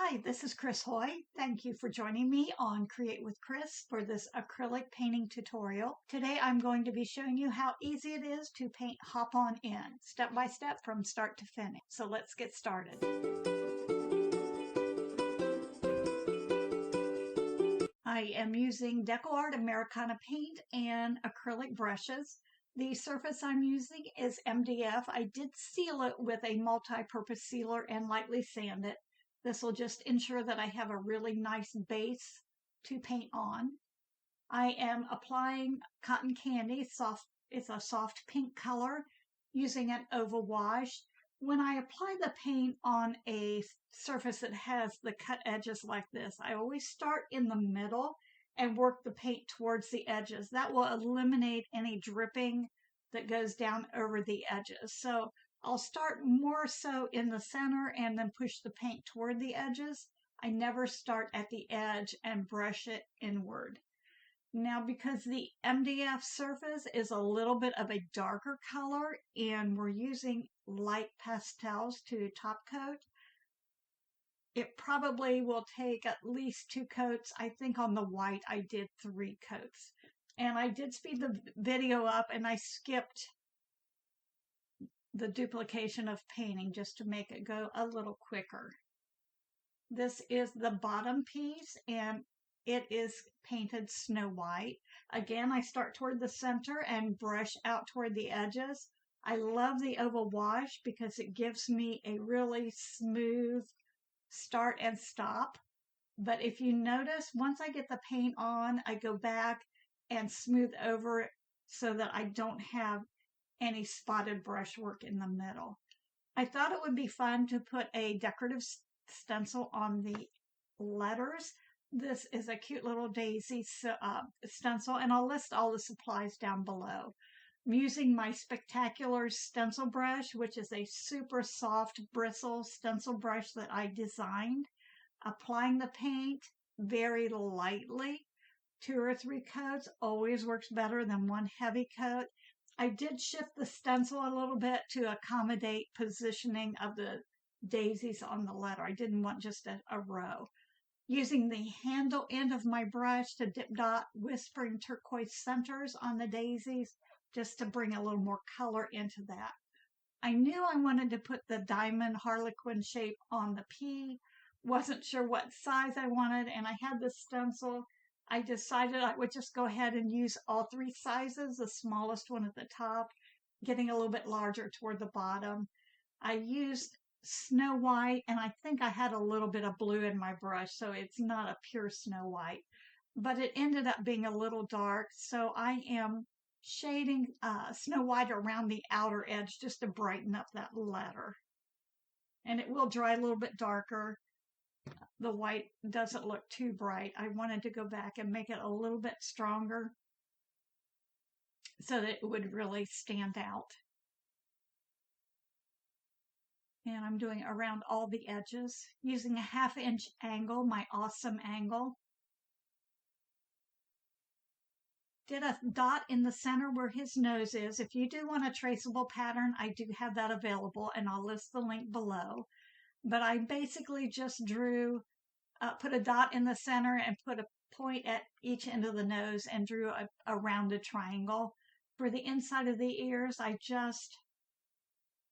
Hi, this is Chris Haughey. Thank you for joining me on Create with Chris for this acrylic painting tutorial. Today I'm going to be showing you how easy it is to paint hop-on in, step by step from start to finish. So let's get started. I am using Decor Americana paint and acrylic brushes. The surface I'm using is MDF. I did seal it with a multi-purpose sealer and lightly sand it. This will just ensure that I have a really nice base to paint on. I am applying cotton candy. It's a soft pink color using an oval wash. When I apply the paint on a surface that has the cut edges like this, I always start in the middle and work the paint towards the edges. That will eliminate any dripping that goes down over the edges. So I'll start more so in the center and then push the paint toward the edges. I never start at the edge and brush it inward. Now, because the MDF surface is a little bit of a darker color and we're using light pastels to top coat, it probably will take at least 2 coats. I think on the white I did 3 coats. And I did speed the video up and I skipped the duplication of painting just to make it go a little quicker. This is the bottom piece and it is painted snow white. Again, I start toward the center and brush out toward the edges. I love the oval wash because it gives me a really smooth start and stop. But if you notice, once I get the paint on, I go back and smooth over it so that I don't have any spotted brushwork in the middle. I thought it would be fun to put a decorative stencil on the letters. This is a cute little daisy stencil, and I'll list all the supplies down below. I'm using my Spectacular stencil brush, which is a super soft bristle stencil brush that I designed. Applying the paint very lightly. 2 or 3 coats always works better than one heavy coat. I did shift the stencil a little bit to accommodate positioning of the daisies on the letter. I didn't want just a row. Using the handle end of my brush to dip dot whispering turquoise centers on the daisies just to bring a little more color into that. I knew I wanted to put the diamond harlequin shape on the P. Wasn't sure what size I wanted, and I had the stencil. I decided I would just go ahead and use all 3 sizes, the smallest one at the top, getting a little bit larger toward the bottom. I used snow white, and I think I had a little bit of blue in my brush, so it's not a pure snow white. But it ended up being a little dark, so I am shading snow white around the outer edge just to brighten up that letter. And it will dry a little bit darker. The white doesn't look too bright. I wanted to go back and make it a little bit stronger so that it would really stand out. And I'm doing around all the edges using a 1/2 inch angle, my awesome angle. Did a dot in the center where his nose is. If you do want a traceable pattern, I do have that available and I'll list the link below. But I basically just drew, put a dot in the center and put a point at each end of the nose and drew a rounded triangle. For the inside of the ears, I just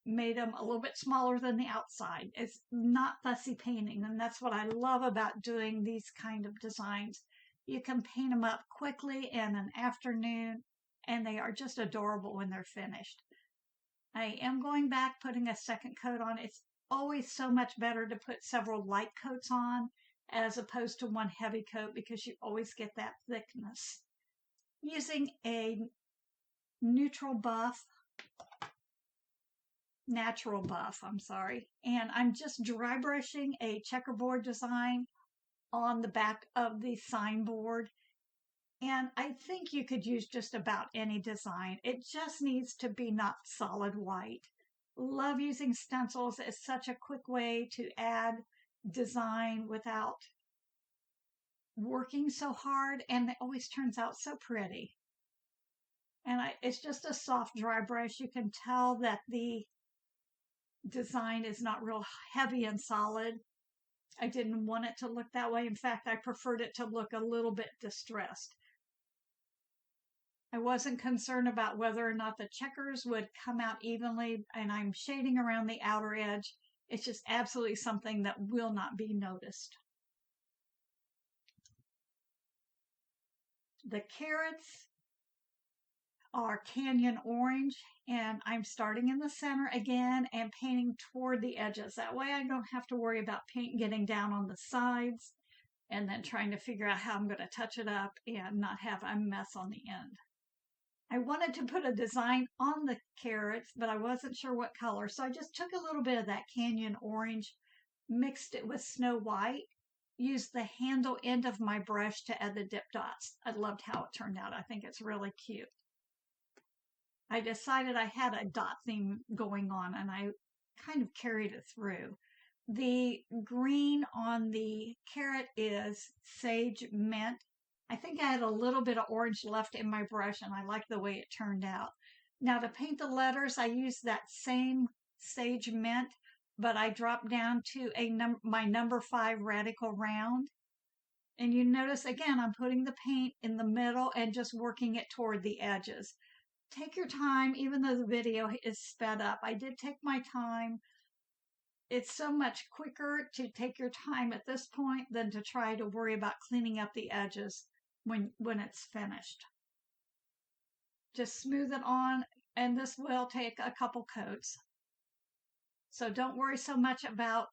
made them a little bit smaller than the outside. It's not fussy painting, and that's what I love about doing these kind of designs. You can paint them up quickly in an afternoon, and they are just adorable when they're finished. I am going back, putting a second coat on. It's always so much better to put several light coats on as opposed to one heavy coat because you always get that thickness. Using a natural buff, and I'm just dry brushing a checkerboard design on the back of the signboard. And I think you could use just about any design. It just needs to be not solid white. Love using stencils. It's such a quick way to add design without working so hard, and it always turns out so pretty. And it's just a soft dry brush. You can tell that the design is not real heavy and solid. I didn't want it to look that way. In fact, I preferred it to look a little bit distressed. I wasn't concerned about whether or not the checkers would come out evenly, and I'm shading around the outer edge. It's just absolutely something that will not be noticed. The carrots are canyon orange, and I'm starting in the center again and painting toward the edges. That way I don't have to worry about paint getting down on the sides and then trying to figure out how I'm going to touch it up and not have a mess on the end. I wanted to put a design on the carrots, but I wasn't sure what color. So I just took a little bit of that canyon orange, mixed it with snow white, used the handle end of my brush to add the dip dots. I loved how it turned out. I think it's really cute. I decided I had a dot theme going on and I kind of carried it through. The green on the carrot is sage mint. I think I had a little bit of orange left in my brush and I like the way it turned out. Now to paint the letters, I used that same sage mint, but I dropped down to my number 5 radical round. And you notice again, I'm putting the paint in the middle and just working it toward the edges. Take your time, even though the video is sped up. I did take my time. It's so much quicker to take your time at this point than to try to worry about cleaning up the edges when it's finished. Just smooth it on, and this will take a couple coats. So don't worry so much about,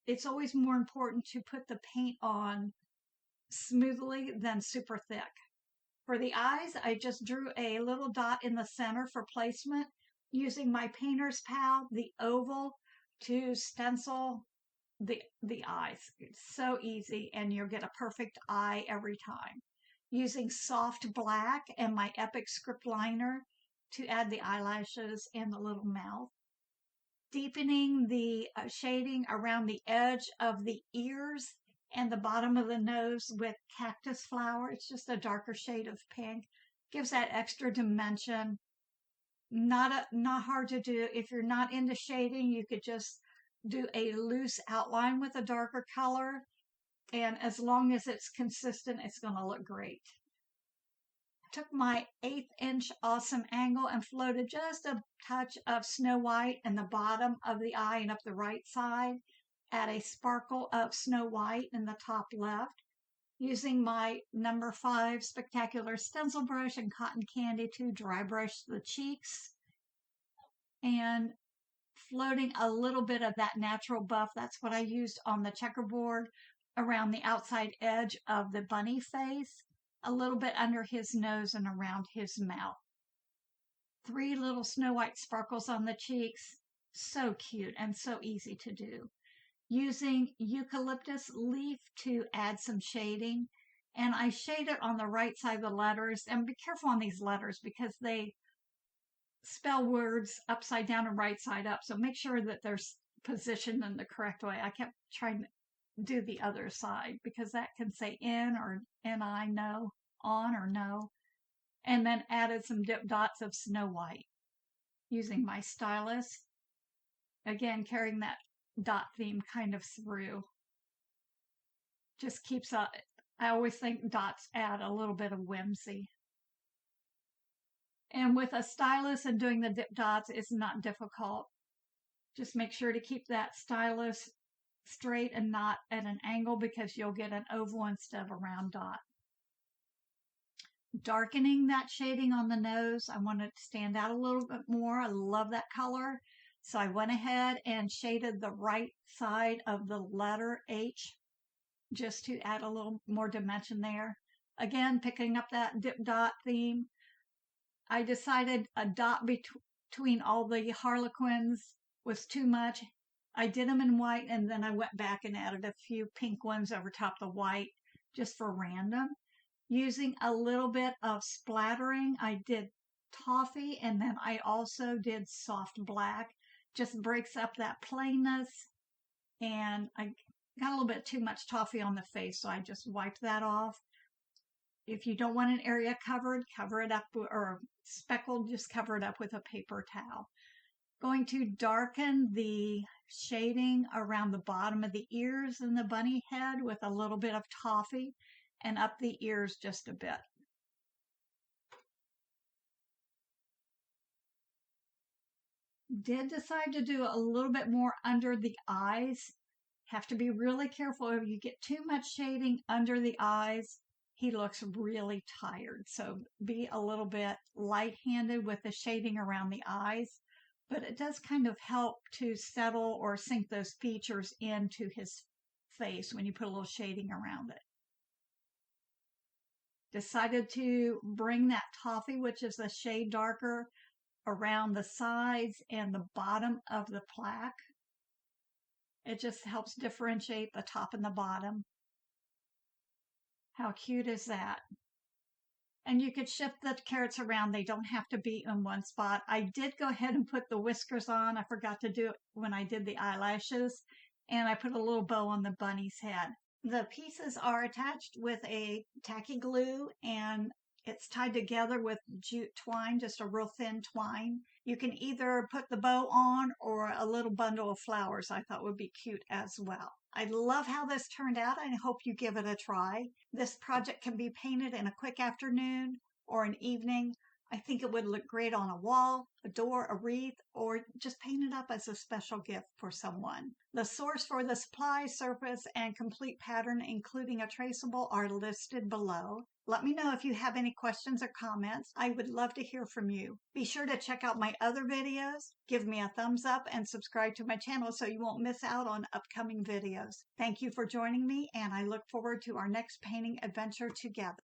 it's always more important to put the paint on smoothly than super thick. For the eyes, I just drew a little dot in the center for placement using my painter's pal, the oval, to stencil the eyes. It's so easy, and you'll get a perfect eye every time. Using soft black and my Epic script liner to add the eyelashes and the little mouth. Deepening the shading around the edge of the ears and the bottom of the nose with cactus flower. It's just a darker shade of pink. Gives that extra dimension. Not hard to do. If you're not into shading, you could just do a loose outline with a darker color. And as long as it's consistent, it's going to look great. Took my 1/8 inch awesome angle and floated just a touch of Snow White in the bottom of the eye and up the right side. Add a sparkle of Snow White in the top left. Using my number 5 Spectacular stencil brush and cotton candy to dry brush the cheeks. And floating a little bit of that natural buff, that's what I used on the checkerboard, around the outside edge of the bunny face, a little bit under his nose and around his mouth. 3 little Snow White sparkles on the cheeks. So cute and so easy to do. Using eucalyptus leaf to add some shading. And I shade it on the right side of the letters. And be careful on these letters because they spell words upside down and right side up. So make sure that they're positioned in the correct way. I kept trying to do the other side because that can say in or ni, no, on or no. And then added some dip dots of Snow White using my stylus. Again, carrying that dot theme kind of through. Just keeps up. I always think dots add a little bit of whimsy. And with a stylus and doing the dip dots is not difficult. Just make sure to keep that stylus straight and not at an angle because you'll get an oval instead of a round dot. Darkening that shading on the nose. I want it to stand out a little bit more. I love that color. So I went ahead and shaded the right side of the letter H just to add a little more dimension there. Again, picking up that dip dot theme. I decided a dot between all the harlequins was too much. I did them in white and then I went back and added a few pink ones over top the white just for random. Using a little bit of splattering, I did toffee and then I also did soft black. Just breaks up that plainness, and I got a little bit too much toffee on the face, so I just wiped that off. If you don't want an area covered, cover it up, or speckled, just cover it up with a paper towel. Going to darken the shading around the bottom of the ears and the bunny head with a little bit of toffee, and up the ears just a bit. Did decide to do a little bit more under the eyes. Have to be really careful if you get too much shading under the eyes. He looks really tired, so be a little bit light-handed with the shading around the eyes, but it does kind of help to settle or sink those features into his face when you put a little shading around it. Decided to bring that toffee, which is a shade darker, around the sides and the bottom of the plaque. It just helps differentiate the top and the bottom. How cute is that? And you could shift the carrots around. They don't have to be in one spot. I did go ahead and put the whiskers on. I forgot to do it when I did the eyelashes. And I put a little bow on the bunny's head. The pieces are attached with a tacky glue, and it's tied together with jute twine, just a real thin twine. You can either put the bow on or a little bundle of flowers I thought would be cute as well. I love how this turned out. I hope you give it a try. This project can be painted in a quick afternoon or an evening. I think it would look great on a wall, a door, a wreath, or just paint it up as a special gift for someone. The source for the supply, surface, and complete pattern, including a traceable, are listed below. Let me know if you have any questions or comments. I would love to hear from you. Be sure to check out my other videos, give me a thumbs up, and subscribe to my channel so you won't miss out on upcoming videos. Thank you for joining me, and I look forward to our next painting adventure together.